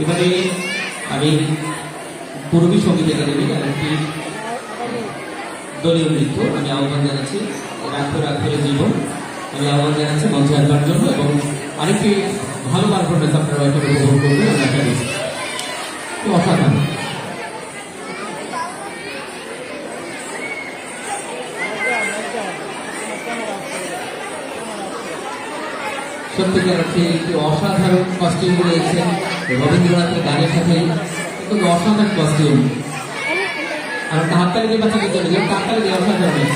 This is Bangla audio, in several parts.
এবারে আমি পূর্বী সঙ্গীত একাডেমির আরেকটি দলীয় নৃত্য আমি আহ্বান জানাচ্ছি, রাখো রাখো জীবন আমি আহ্বান জানাচ্ছি মঞ্চে আসবার জন্য, এবং আরেকটি ভালো পারফরমেন্স আপনারা এখানে উপভোগ করবেন। আমি আশা করছি অসাধারণ। সত্যিকার অর্থে একটি অসাধারণ কস্টিউম রয়েছেন রবীন্দ্রনাথের গানের সাথে, কিন্তু অসাধারণ কস্টিউম। আর একটা হাততালি দিয়ে বাচ্চাকে চলে যান, হাততালি দিয়ে অসাধারণ।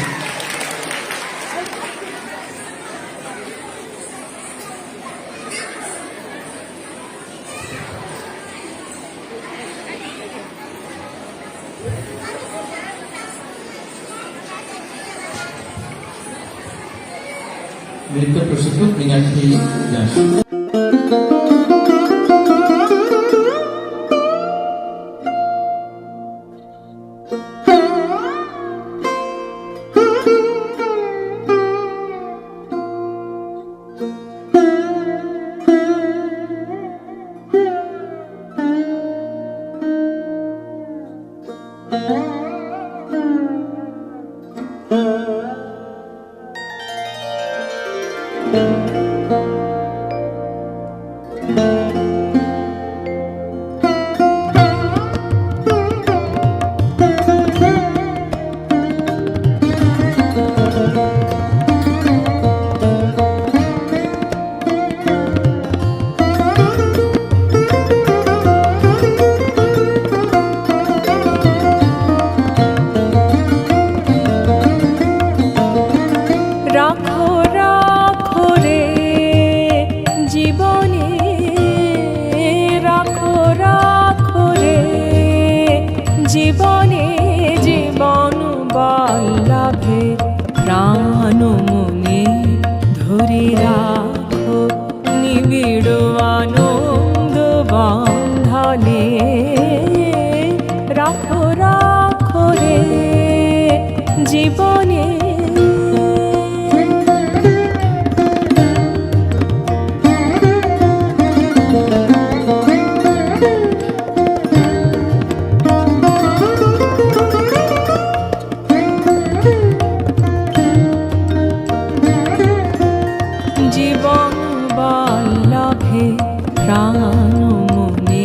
নৃত্য প্রশিক্ষক মীনাক্ষী দাস। জীবনে জীবন বল্লভে প্রাণ মনে ধরে রাখো নিবিড় আনন্দ বন্ধনে, রাখো রাখো রে জীবনে। জীবন বল্লভে প্রাণ মনে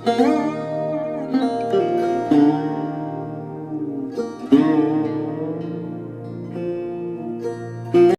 রে